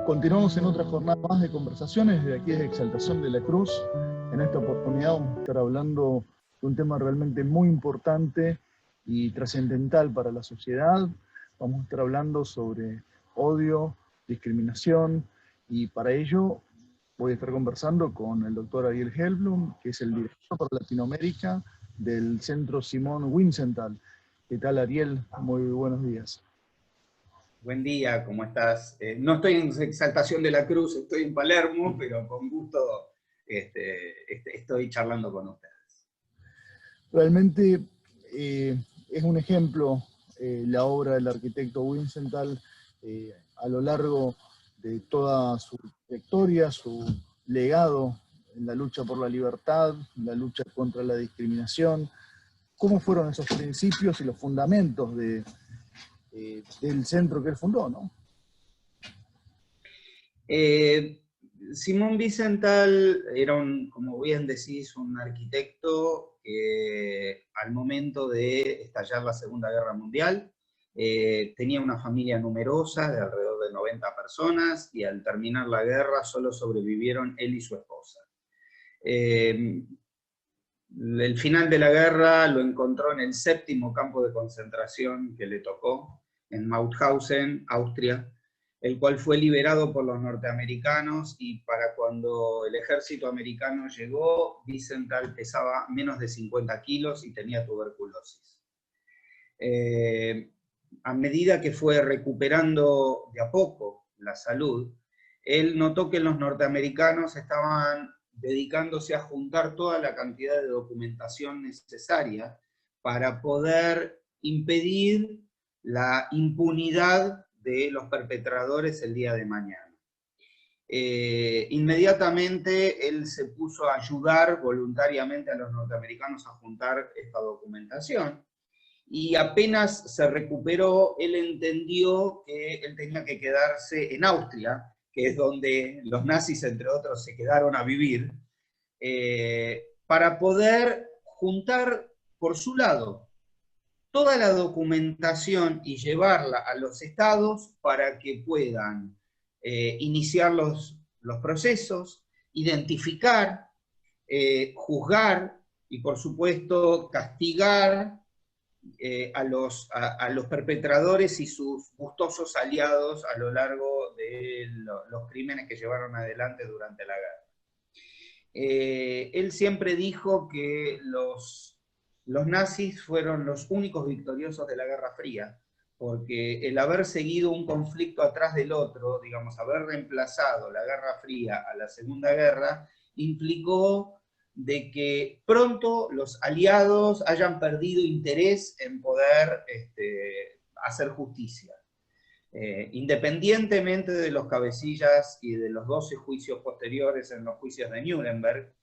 Continuamos en otra jornada más de conversaciones desde aquí, desde Exaltación de la Cruz. En esta oportunidad vamos a estar hablando de un tema realmente muy importante y trascendental para la sociedad. Vamos a estar hablando sobre odio, discriminación, y para ello voy a estar conversando con el doctor Ariel Helblum, que es el director para Latinoamérica del Centro Simón Wiesenthal. ¿Qué tal, Ariel? Muy buenos días. Buen día, ¿cómo estás? No estoy en Exaltación de la Cruz, estoy en Palermo, pero con gusto estoy charlando con ustedes. Realmente es un ejemplo la obra del arquitecto Wiesenthal a lo largo de toda su trayectoria, su legado en la lucha por la libertad, la lucha contra la discriminación. ¿Cómo fueron esos principios y los fundamentos del centro que él fundó, ¿no? Simón Wiesenthal era, como bien decís, un arquitecto que al momento de estallar la Segunda Guerra Mundial tenía una familia numerosa de alrededor de 90 personas y al terminar la guerra solo sobrevivieron él y su esposa. El final de la guerra lo encontró en el 7º campo de concentración que le tocó, en Mauthausen, Austria, el cual fue liberado por los norteamericanos, y para cuando el ejército americano llegó, Wiesenthal pesaba menos de 50 kilos y tenía tuberculosis. A medida que fue recuperando de a poco la salud, él notó que los norteamericanos estaban dedicándose a juntar toda la cantidad de documentación necesaria para poder impedir la impunidad de los perpetradores el día de mañana. Inmediatamente él se puso a ayudar voluntariamente a los norteamericanos a juntar esta documentación, y apenas se recuperó, él entendió que él tenía que quedarse en Austria, que es donde los nazis, entre otros, se quedaron a vivir, para poder juntar por su lado toda la documentación y llevarla a los estados para que puedan iniciar los procesos, identificar, juzgar y, por supuesto, castigar a los perpetradores y sus gustosos aliados a lo largo de los crímenes que llevaron adelante durante la guerra. Él siempre dijo que los nazis fueron los únicos victoriosos de la Guerra Fría, porque el haber seguido un conflicto atrás del otro, digamos, haber reemplazado la Guerra Fría a la Segunda Guerra, implicó de que pronto los aliados hayan perdido interés en poder hacer justicia. Independientemente de los cabecillas y de los 12 juicios posteriores en los juicios de Nuremberg,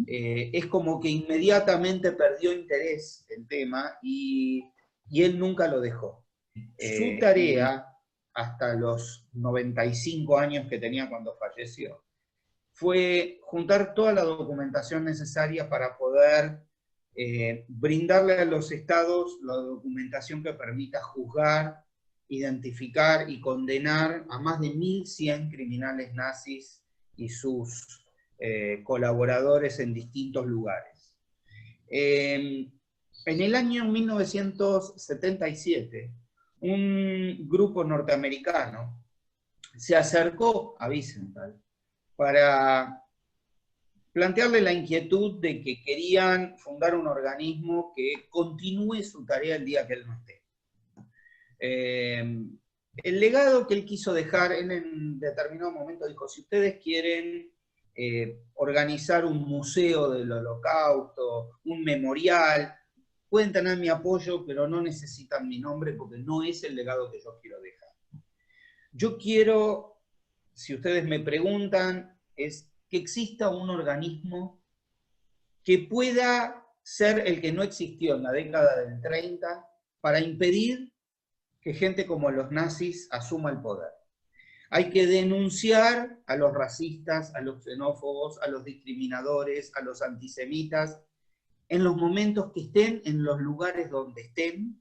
es como que inmediatamente perdió interés el tema y él nunca lo dejó. Su tarea, hasta los 95 años que tenía cuando falleció, fue juntar toda la documentación necesaria para poder brindarle a los estados la documentación que permita juzgar, identificar y condenar a más de 1.100 criminales nazis y sus colaboradores en distintos lugares. En el año 1977, un grupo norteamericano se acercó a Wiesenthal para plantearle la inquietud de que querían fundar un organismo que continúe su tarea el día que él no esté. El legado que él quiso dejar, él en determinado momento dijo: si ustedes quieren organizar un museo del Holocausto, un memorial, pueden tener mi apoyo, pero no necesitan mi nombre porque no es el legado que yo quiero dejar. Yo quiero, si ustedes me preguntan, es que exista un organismo que pueda ser el que no existió en la década del 30 para impedir que gente como los nazis asuma el poder. Hay que denunciar a los racistas, a los xenófobos, a los discriminadores, a los antisemitas, en los momentos que estén, en los lugares donde estén,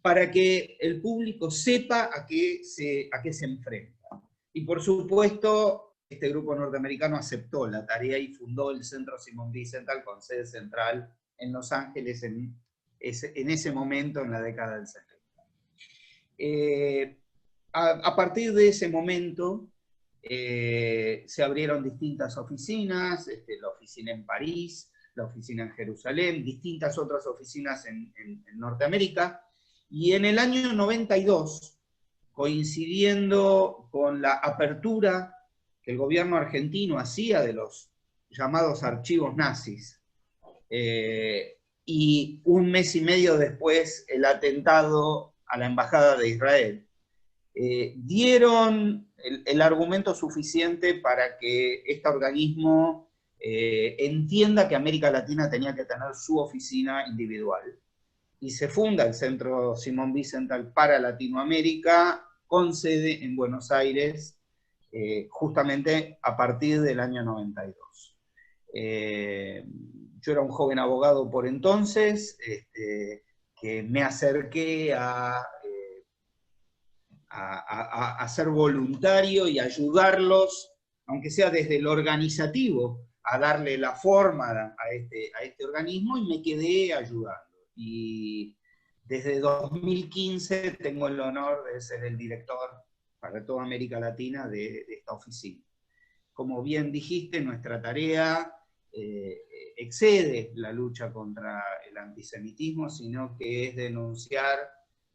para que el público sepa a qué se enfrenta. Y por supuesto, este grupo norteamericano aceptó la tarea y fundó el Centro Simon Wiesenthal con sede central en Los Ángeles en ese momento, en la década del 70. A partir de ese momento se abrieron distintas oficinas, la oficina en París, la oficina en Jerusalén, distintas otras oficinas en Norteamérica, y en el año 92, coincidiendo con la apertura que el gobierno argentino hacía de los llamados archivos nazis, y un mes y medio después el atentado a la Embajada de Israel, dieron el argumento suficiente para que este organismo entienda que América Latina tenía que tener su oficina individual. Y se funda el Centro Simon Wiesenthal para Latinoamérica, con sede en Buenos Aires, justamente a partir del año 92. Yo era un joven abogado por entonces, que me acerqué a ser voluntario y ayudarlos, aunque sea desde lo organizativo, a darle la forma a este organismo, y me quedé ayudando. Y desde 2015 tengo el honor de ser el director para toda América Latina de esta oficina. Como bien dijiste, nuestra tarea excede la lucha contra el antisemitismo, sino que es denunciar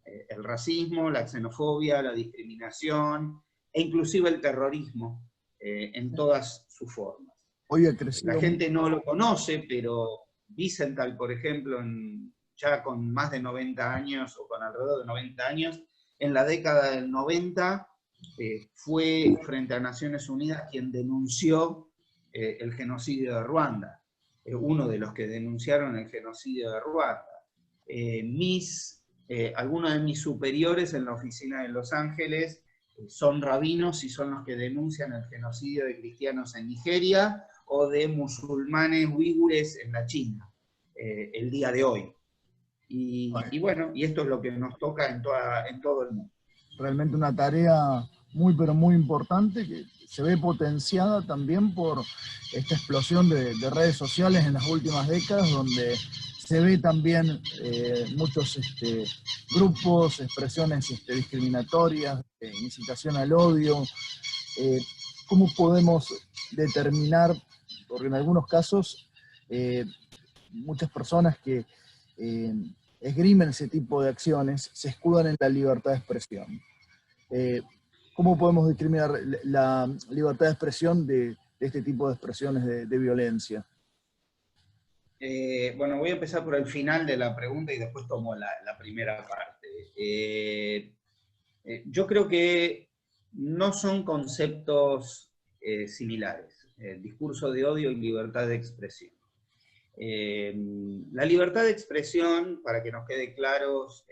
el racismo, la xenofobia, la discriminación e inclusive el terrorismo en todas sus formas. Hoy ha crecido. La gente no lo conoce, pero Wiesenthal, por ejemplo, ya con más de 90 años, o con alrededor de 90 años, en la década del 90, fue frente a Naciones Unidas quien denunció el genocidio de Ruanda, uno de los que denunciaron el genocidio de Ruanda. Algunos de mis superiores en la oficina de Los Ángeles son rabinos y son los que denuncian el genocidio de cristianos en Nigeria o de musulmanes uigures en la China, el día de hoy. Y bueno, y esto es lo que nos toca en todo el mundo. Realmente una tarea muy, pero muy importante, que se ve potenciada también por esta explosión de redes sociales en las últimas décadas, donde se ve también muchos grupos, expresiones discriminatorias, incitación al odio. ¿Cómo podemos determinar, porque en algunos casos muchas personas que esgrimen ese tipo de acciones se escudan en la libertad de expresión? ¿Cómo podemos discriminar la libertad de expresión de este tipo de expresiones de violencia? Bueno, voy a empezar por el final de la pregunta y después tomo la primera parte. Yo creo que no son conceptos similares, discurso de odio y libertad de expresión. La libertad de expresión, para que nos quede claros,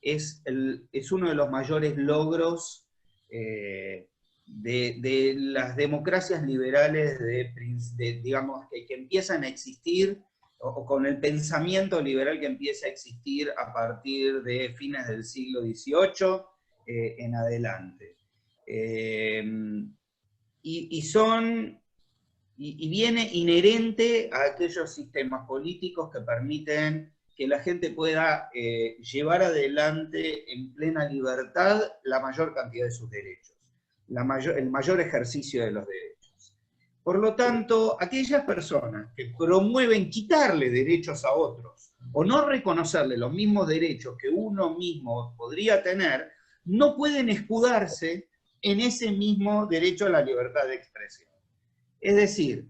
es uno de los mayores logros de las democracias liberales, digamos, que empiezan a existir, o con el pensamiento liberal que empieza a existir a partir de fines del siglo XVIII en adelante. Y viene inherente a aquellos sistemas políticos que permiten que la gente pueda llevar adelante en plena libertad la mayor cantidad de sus derechos, el mayor ejercicio de los derechos. Por lo tanto, aquellas personas que promueven quitarle derechos a otros, o no reconocerle los mismos derechos que uno mismo podría tener, no pueden escudarse en ese mismo derecho a la libertad de expresión. Es decir,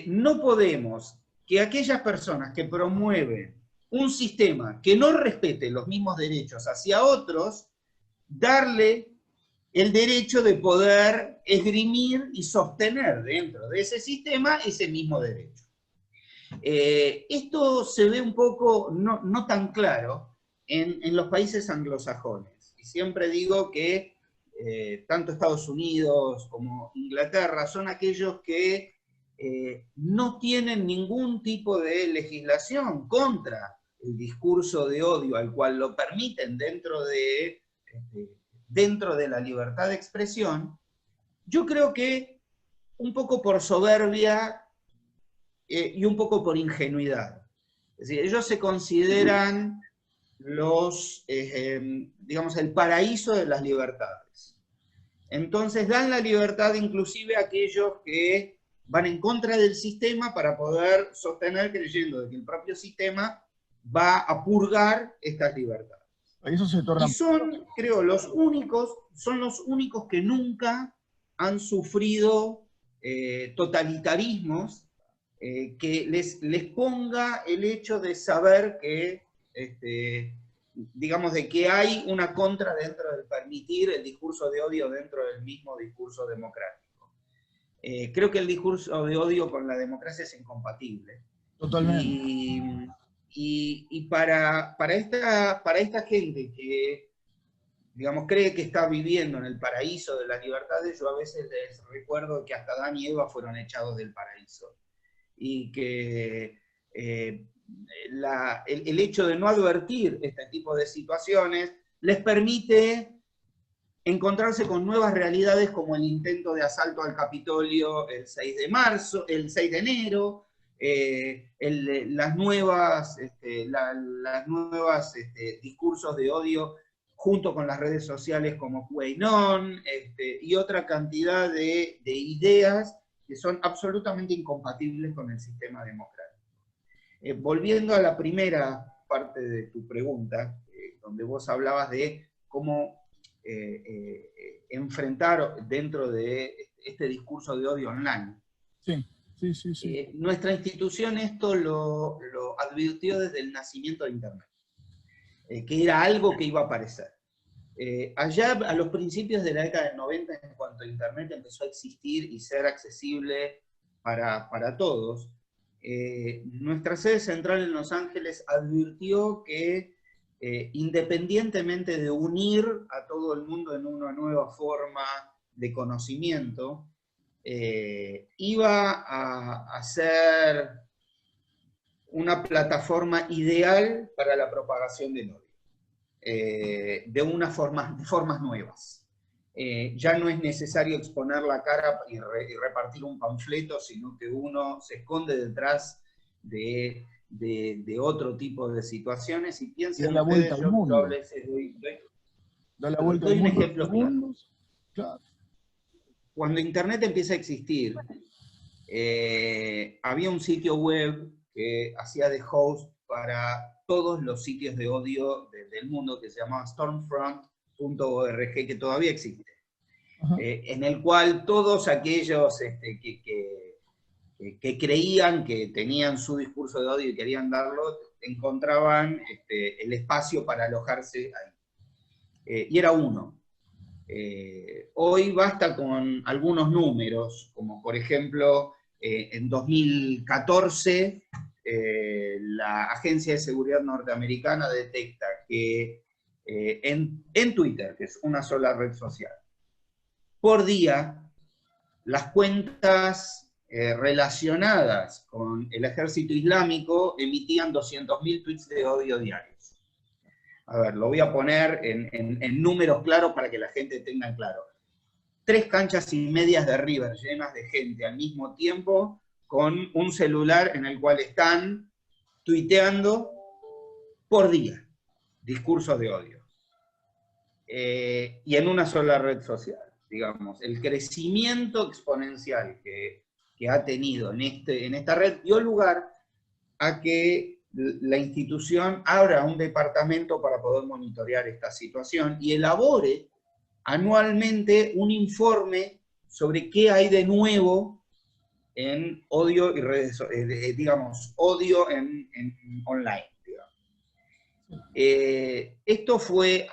no podemos que aquellas personas que promueven un sistema que no respete los mismos derechos hacia otros, darle el derecho de poder esgrimir y sostener dentro de ese sistema ese mismo derecho. Esto se ve un poco no tan claro en los países anglosajones. Y siempre digo que tanto Estados Unidos como Inglaterra son aquellos que no tienen ningún tipo de legislación contra el discurso de odio, al cual lo permiten dentro de dentro de la libertad de expresión, yo creo que un poco por soberbia y un poco por ingenuidad. Es decir, ellos se consideran digamos, el paraíso de las libertades. Entonces dan la libertad inclusive a aquellos que van en contra del sistema para poder sostener creyendo de que el propio sistema va a purgar estas libertades. Eso se torna... Y son, creo, los únicos que nunca han sufrido totalitarismos que les ponga el hecho de saber que, digamos, de que hay una contra dentro de permitir el discurso de odio dentro del mismo discurso democrático. Creo que el discurso de odio con la democracia es incompatible. Totalmente. Y para esta gente que, digamos, cree que está viviendo en el paraíso de las libertades, yo a veces les recuerdo que hasta Adán y Eva fueron echados del paraíso. Y que el hecho de no advertir este tipo de situaciones les permite encontrarse con nuevas realidades como el intento de asalto al Capitolio el 6 de enero, las nuevas discursos de odio junto con las redes sociales como QAnon, y otra cantidad de ideas que son absolutamente incompatibles con el sistema democrático. Volviendo a la primera parte de tu pregunta, donde vos hablabas de cómo enfrentar dentro de este discurso de odio online. Sí. Nuestra institución esto lo advirtió desde el nacimiento de Internet, que era algo que iba a aparecer. Allá a los principios de la década del 90, en cuanto Internet empezó a existir y ser accesible para todos, nuestra sede central en Los Ángeles advirtió que independientemente de unir a todo el mundo en una nueva forma de conocimiento, iba a ser una plataforma ideal para la propagación del odio. De formas nuevas. Ya no es necesario exponer la cara y repartir un panfleto, sino que uno se esconde detrás de otro tipo de situaciones y piensen da ustedes, la vuelta al mundo. Da la vuelta doy al un mundo. ejemplo claro. Claro. Cuando Internet empieza a existir, había un sitio web que hacía de host para todos los sitios de odio del mundo, que se llamaba stormfront.org, que todavía existe, en el cual todos aquellos que creían que tenían su discurso de odio y querían darlo, encontraban el espacio para alojarse ahí. Y era uno. Hoy basta con algunos números, como por ejemplo, en 2014, la Agencia de Seguridad Norteamericana detecta que en Twitter, que es una sola red social, por día, las cuentas relacionadas con el ejército islámico emitían 200.000 tweets de odio diarios. A ver, lo voy a poner en números claros para que la gente tenga claro. 3 canchas y medias de River llenas de gente al mismo tiempo, con un celular en el cual están tuiteando por día discursos de odio. Y en una sola red social, digamos. El crecimiento exponencial que ha tenido en esta red dio lugar a que la institución abra un departamento para poder monitorear esta situación y elabore anualmente un informe sobre qué hay de nuevo en odio y redes, digamos, odio en online. Digamos. Esto fue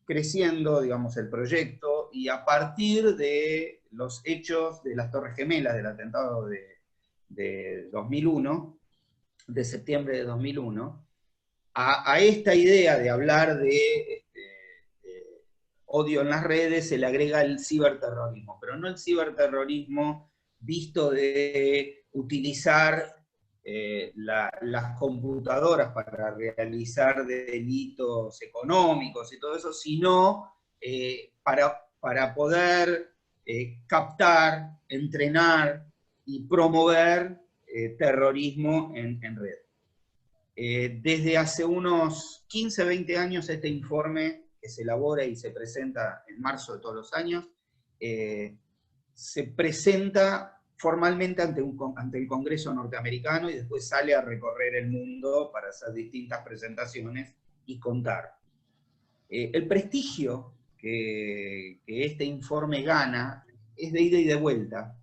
creciendo, digamos, el proyecto, y a partir de los hechos de las Torres Gemelas, del atentado de 2001, de septiembre de 2001, a esta idea de hablar de odio en las redes se le agrega el ciberterrorismo, pero no el ciberterrorismo visto de utilizar las computadoras para realizar delitos económicos y todo eso, sino para poder captar, entrenar y promover terrorismo en red. Desde hace unos 15, 20 años este informe, que se elabora y se presenta en marzo de todos los años, se presenta formalmente ante el Congreso norteamericano y después sale a recorrer el mundo para hacer distintas presentaciones y contar. El prestigio que este informe gana es de ida y de vuelta,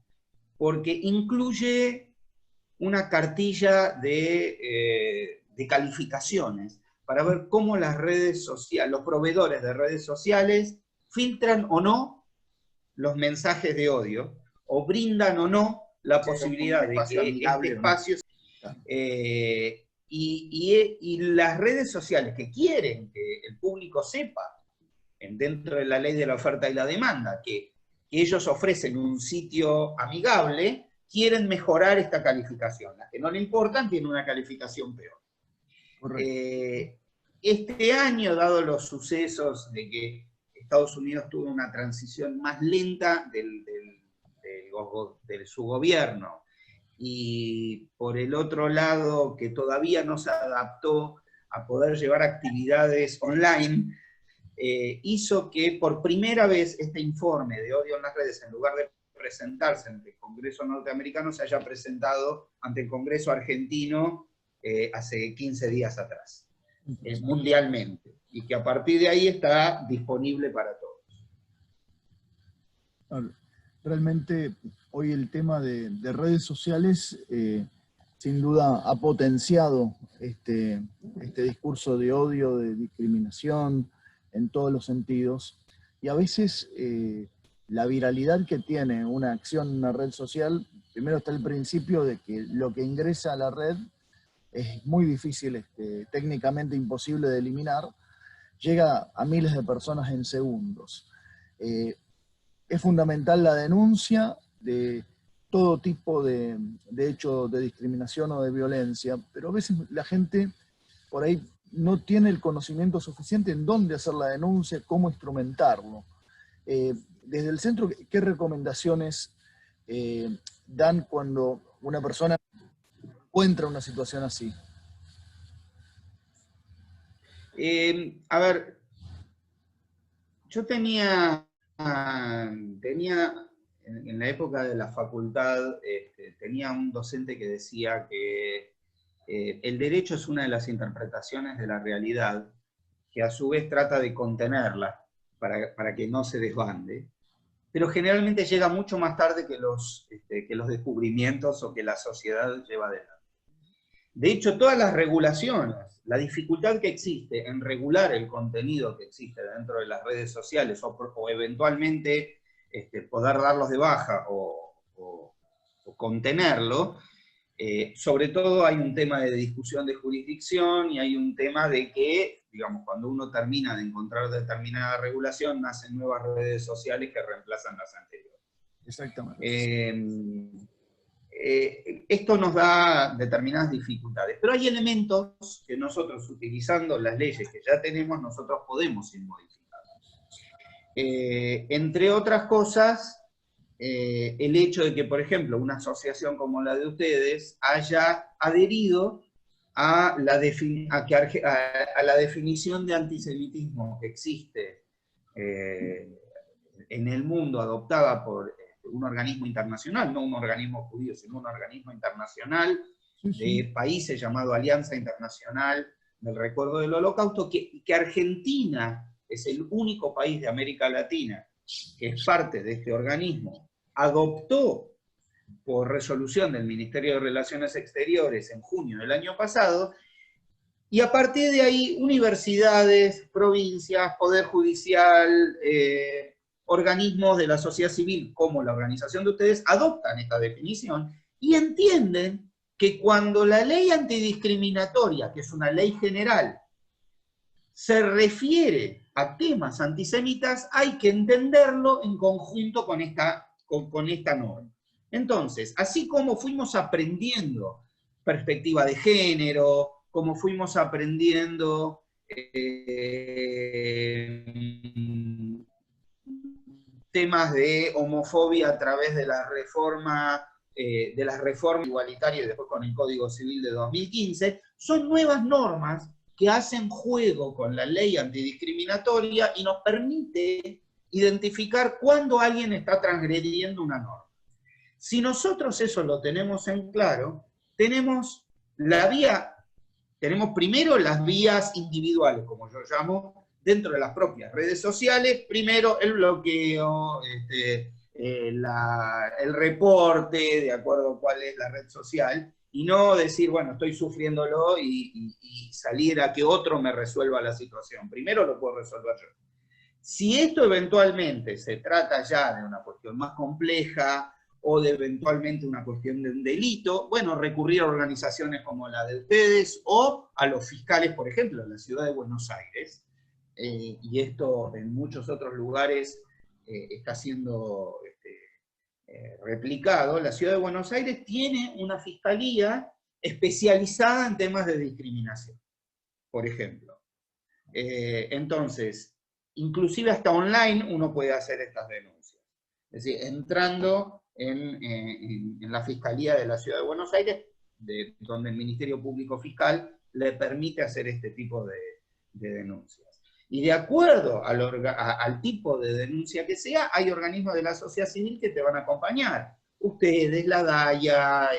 porque incluye una cartilla de calificaciones para ver cómo las redes sociales, los proveedores de redes sociales filtran o no los mensajes de odio, o brindan o no la posibilidad de que este espacio... Y las redes sociales que quieren que el público sepa, dentro de la ley de la oferta y la demanda, que ellos ofrecen un sitio amigable, quieren mejorar esta calificación. Las que no le importan tienen una calificación peor. Este año, dado los sucesos de que Estados Unidos tuvo una transición más lenta de su gobierno, y por el otro lado que todavía no se adaptó a poder llevar actividades online, hizo que por primera vez este informe de odio en las redes, en lugar de presentarse ante el Congreso norteamericano, se haya presentado ante el Congreso argentino hace 15 días atrás, mundialmente, y que a partir de ahí está disponible para todos. Realmente hoy el tema de redes sociales sin duda ha potenciado este discurso de odio, de discriminación en todos los sentidos, y a veces la viralidad que tiene una acción en una red social, primero está el principio de que lo que ingresa a la red es muy difícil, técnicamente imposible de eliminar, llega a miles de personas en segundos. Es fundamental la denuncia de todo tipo de hecho de discriminación o de violencia, pero a veces la gente por ahí no tiene el conocimiento suficiente en dónde hacer la denuncia, cómo instrumentarlo. Desde el centro, ¿qué recomendaciones dan cuando una persona encuentra una situación así? A ver, yo tenía en la época de la facultad, tenía un docente que decía que el derecho es una de las interpretaciones de la realidad, que a su vez trata de contenerla para que no se desbande, pero generalmente llega mucho más tarde que los descubrimientos o que la sociedad lleva adelante. De hecho, todas las regulaciones, la dificultad que existe en regular el contenido que existe dentro de las redes sociales o eventualmente poder darlos de baja o contenerlo, sobre todo hay un tema de discusión de jurisdicción y hay un tema de que, digamos, cuando uno termina de encontrar determinada regulación, nacen nuevas redes sociales que reemplazan las anteriores. Exactamente. Esto nos da determinadas dificultades, pero hay elementos que nosotros, utilizando las leyes que ya tenemos, nosotros podemos ir modificando. Entre otras cosas, el hecho de que, por ejemplo, una asociación como la de ustedes haya adherido a la definición de antisemitismo que existe en el mundo, adoptada por un organismo internacional, no un organismo judío, sino un organismo internacional de países llamado Alianza Internacional del Recuerdo del Holocausto, que Argentina es el único país de América Latina que es parte de este organismo, adoptó por resolución del Ministerio de Relaciones Exteriores en junio del año pasado, y a partir de ahí universidades, provincias, Poder Judicial, organismos de la sociedad civil, como la organización de ustedes, adoptan esta definición y entienden que cuando la ley antidiscriminatoria, que es una ley general, se refiere a temas antisemitas, hay que entenderlo en conjunto con esta norma. Entonces, así como fuimos aprendiendo perspectiva de género, como fuimos aprendiendo temas de homofobia a través de la reforma, de las reformas igualitarias y después con el Código Civil de 2015, son nuevas normas que hacen juego con la ley antidiscriminatoria y nos permite identificar cuándo alguien está transgrediendo una norma. Si nosotros eso lo tenemos en claro, tenemos primero las vías individuales, como yo llamo, dentro de las propias redes sociales, primero el bloqueo, el reporte, de acuerdo a cuál es la red social, y no decir, bueno, estoy sufriéndolo y salir a que otro me resuelva la situación. Primero lo puedo resolver yo. Si esto eventualmente se trata ya de una cuestión más compleja o de eventualmente una cuestión de un delito, bueno, recurrir a organizaciones como la de ustedes o a los fiscales, por ejemplo, en la ciudad de Buenos Aires, y esto en muchos otros lugares está siendo replicado. La ciudad de Buenos Aires tiene una fiscalía especializada en temas de discriminación, por ejemplo. Entonces, inclusive hasta online uno puede hacer estas denuncias. Es decir, entrando en la Fiscalía de la Ciudad de Buenos Aires, donde el Ministerio Público Fiscal le permite hacer este tipo de denuncias. Y de acuerdo al tipo de denuncia que sea, hay organismos de la sociedad civil que te van a acompañar. Ustedes, la DAIA,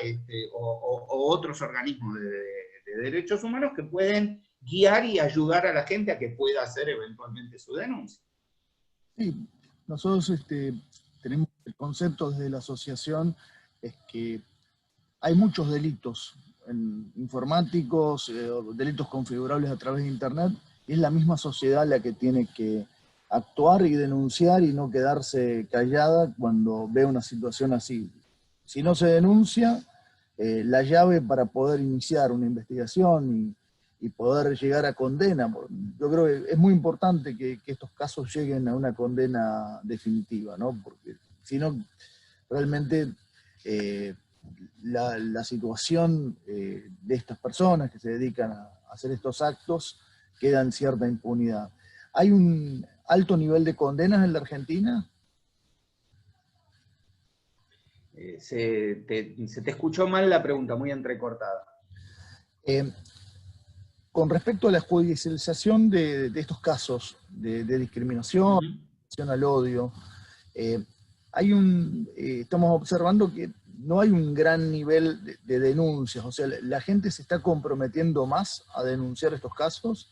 o otros organismos de derechos humanos que pueden guiar y ayudar a la gente a que pueda hacer eventualmente su denuncia. Sí, nosotros tenemos el concepto desde la asociación, es que hay muchos delitos informáticos, delitos configurables a través de Internet, y es la misma sociedad la que tiene que actuar y denunciar y no quedarse callada cuando ve una situación así. Si no se denuncia, la llave para poder iniciar una investigación y poder llegar a condena, yo creo que es muy importante que estos casos lleguen a una condena definitiva, ¿no? Porque si no, realmente la situación de estas personas que se dedican a hacer estos actos queda en cierta impunidad. ¿Hay un alto nivel de condenas en la Argentina? Se te escuchó mal la pregunta, muy entrecortada. Con respecto a la judicialización de estos casos de discriminación, al odio, estamos observando que no hay un gran nivel de denuncias, o sea, la gente se está comprometiendo más a denunciar estos casos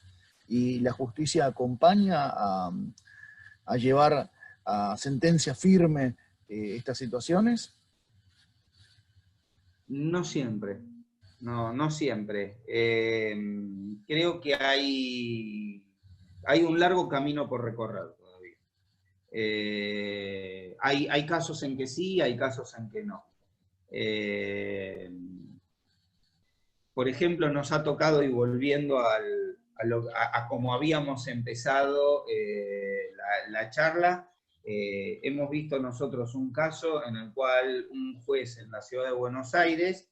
y la justicia acompaña a llevar a sentencia firme estas situaciones. No siempre, no siempre. Creo que hay un largo camino por recorrer todavía. Hay casos en que sí, hay casos en que no. Por ejemplo, nos ha tocado, y volviendo a como habíamos empezado la charla, hemos visto nosotros un caso en el cual un juez en la ciudad de Buenos Aires,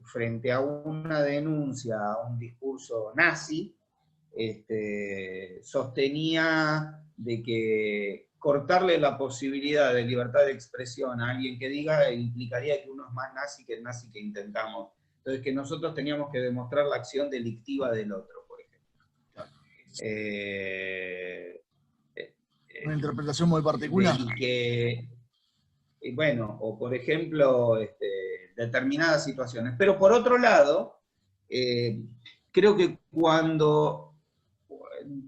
frente a una denuncia a un discurso nazi, sostenía de que cortarle la posibilidad de libertad de expresión a alguien que diga implicaría que uno es más nazi que el nazi que intentamos. Entonces, que nosotros teníamos que demostrar la acción delictiva del otro, por ejemplo. Una interpretación muy particular. Bueno, o por ejemplo, determinadas situaciones. Pero por otro lado, creo que cuando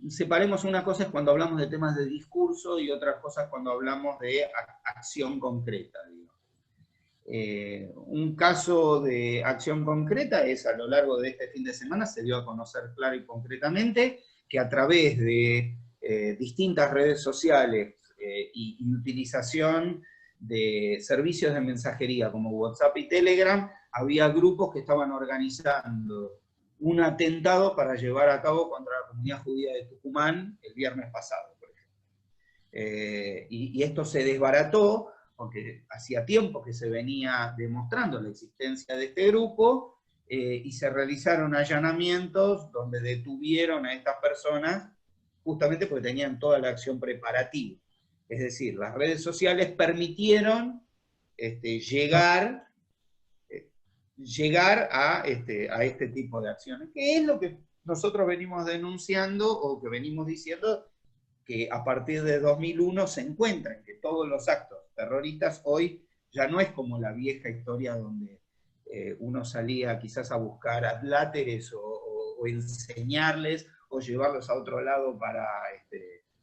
separemos, una cosa es cuando hablamos de temas de discurso y otra cosa es cuando hablamos de acción concreta, digo. Un caso de acción concreta es, a lo largo de este fin de semana, se dio a conocer claro y concretamente que a través de distintas redes sociales y utilización de servicios de mensajería como WhatsApp y Telegram, había grupos que estaban organizando un atentado para llevar a cabo contra la comunidad judía de Tucumán el viernes pasado, por ejemplo. Y esto se desbarató porque hacía tiempo que se venía demostrando la existencia de este grupo, y se realizaron allanamientos donde detuvieron a estas personas justamente porque tenían toda la acción preparativa. Es decir, las redes sociales permitieron llegar a este tipo de acciones, que es lo que nosotros venimos denunciando o que venimos diciendo que a partir de 2001 se encuentran que todos los actos terroristas hoy ya no es como la vieja historia donde uno salía quizás a buscar adláteres o enseñarles o llevarlos a otro lado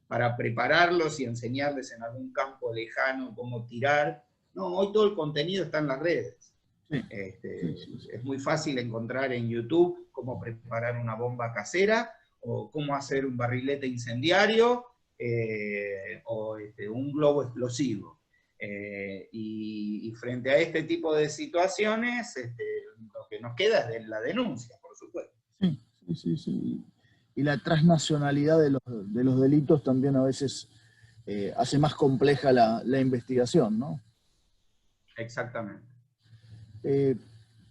para prepararlos y enseñarles en algún campo lejano cómo tirar. No, hoy todo el contenido está en las redes. Sí. Es muy fácil encontrar en YouTube cómo preparar una bomba casera, o cómo hacer un barrilete incendiario, o un globo explosivo. Y frente a este tipo de situaciones, lo que nos queda es la denuncia, por supuesto. Sí. Y la transnacionalidad de los delitos también a veces hace más compleja la investigación, ¿no? Exactamente.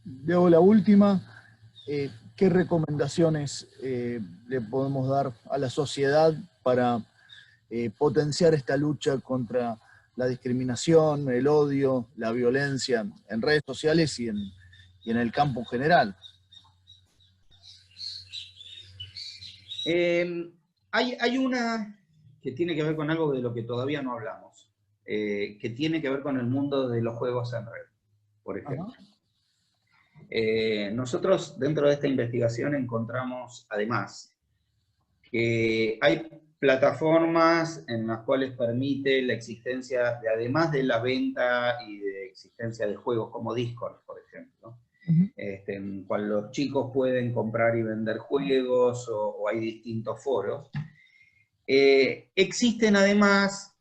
Diego, la última, ¿qué recomendaciones le podemos dar a la sociedad para potenciar esta lucha contra la discriminación, el odio, la violencia en redes sociales y en el campo en general? Hay una que tiene que ver con algo de lo que todavía no hablamos, que tiene que ver con el mundo de los juegos en red, por ejemplo. Nosotros dentro de esta investigación encontramos además que hay plataformas en las cuales permite la existencia, además de la venta y de existencia de juegos como Discord, por ejemplo, en cual los chicos pueden comprar y vender juegos, o hay distintos foros. Existen además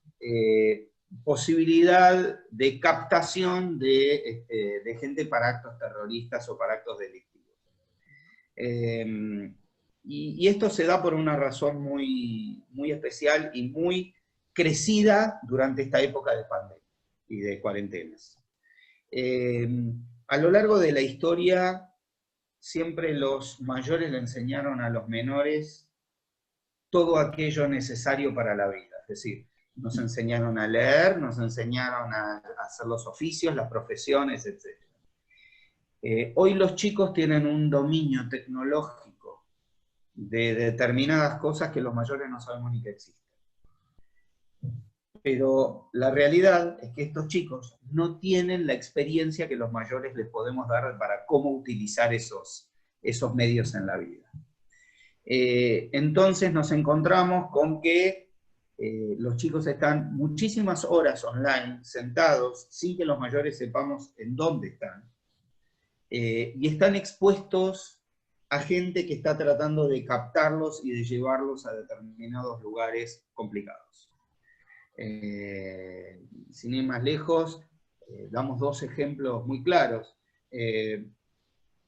posibilidad de captación de gente para actos terroristas o para actos delictivos. Y esto se da por una razón muy, muy especial y muy crecida durante esta época de pandemia y de cuarentenas. A lo largo de la historia, siempre los mayores le enseñaron a los menores todo aquello necesario para la vida. Es decir, nos enseñaron a leer, nos enseñaron a hacer los oficios, las profesiones, etc. Hoy los chicos tienen un dominio tecnológico de determinadas cosas que los mayores no sabemos ni que existen. Pero la realidad es que estos chicos no tienen la experiencia que los mayores les podemos dar para cómo utilizar esos medios en la vida. Entonces nos encontramos con que los chicos están muchísimas horas online, sentados, sin que los mayores sepamos en dónde están. Y están expuestos a gente que está tratando de captarlos y de llevarlos a determinados lugares complicados. Sin ir más lejos, damos dos ejemplos muy claros.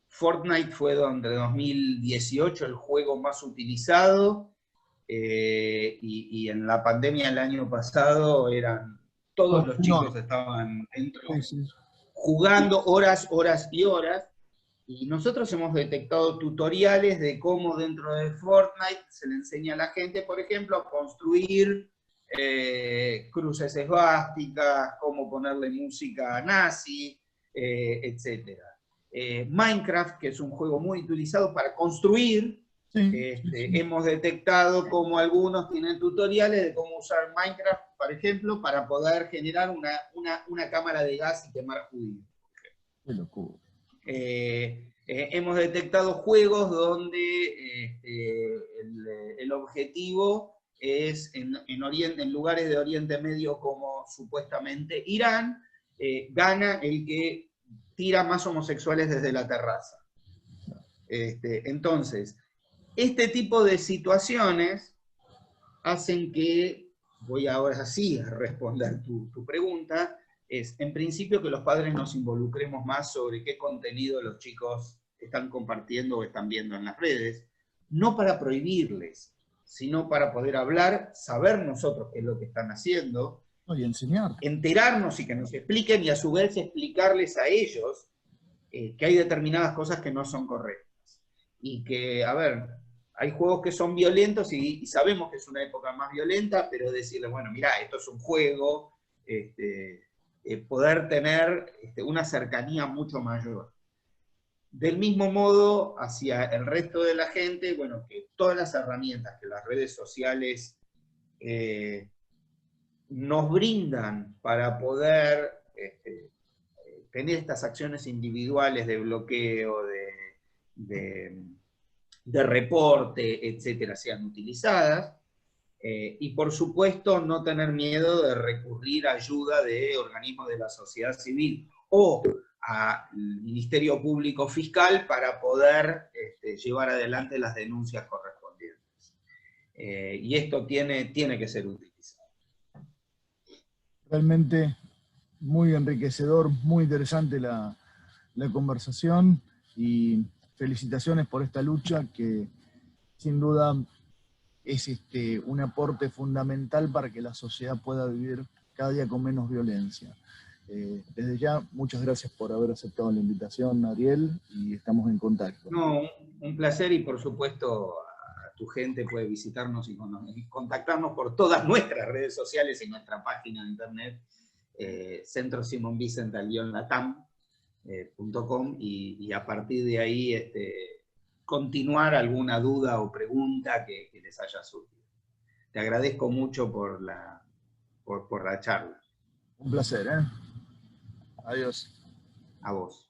Fortnite fue durante 2018 el juego más utilizado, y en la pandemia el año pasado todos los chicos estaban dentro, jugando horas y horas, y nosotros hemos detectado tutoriales de cómo dentro de Fortnite se le enseña a la gente, por ejemplo, a construir cruces esvásticas, cómo ponerle música nazi, etc. Minecraft, que es un juego muy utilizado para construir, hemos detectado cómo algunos tienen tutoriales de cómo usar Minecraft, por ejemplo, para poder generar una cámara de gas y quemar judíos. Qué locura. Hemos detectado juegos donde el objetivo es en lugares de Oriente Medio como supuestamente Irán, gana el que tira más homosexuales desde la terraza. Entonces, este tipo de situaciones hacen que, voy ahora sí a responder tu pregunta, es en principio que los padres nos involucremos más sobre qué contenido los chicos están compartiendo o están viendo en las redes, no para prohibirles, sino para poder hablar, saber nosotros qué es lo que están haciendo, y enseñar, enterarnos y que nos expliquen, y a su vez explicarles a ellos que hay determinadas cosas que no son correctas. Y que, a ver, hay juegos que son violentos y sabemos que es una época más violenta, pero decirle, bueno, mirá, esto es un juego, poder tener una cercanía mucho mayor. Del mismo modo, hacia el resto de la gente, bueno, que todas las herramientas que las redes sociales nos brindan para poder tener estas acciones individuales de bloqueo, de reporte, etcétera, sean utilizadas. Y por supuesto, no tener miedo de recurrir a ayuda de organismos de la sociedad civil o al Ministerio Público Fiscal para poder llevar adelante las denuncias correspondientes. Y esto tiene que ser utilizado. Realmente muy enriquecedor, muy interesante la conversación, y felicitaciones por esta lucha que sin duda es un aporte fundamental para que la sociedad pueda vivir cada día con menos violencia. Desde ya, muchas gracias por haber aceptado la invitación, Ariel, y estamos en contacto. No, un placer, y por supuesto a tu gente puede visitarnos y contactarnos por todas nuestras redes sociales y nuestra página de internet, centrosimonvicent-latam.com, y a partir de ahí continuar alguna duda o pregunta que les haya surgido. Te agradezco mucho por la charla. Un placer, ¿eh? Adiós. A vos.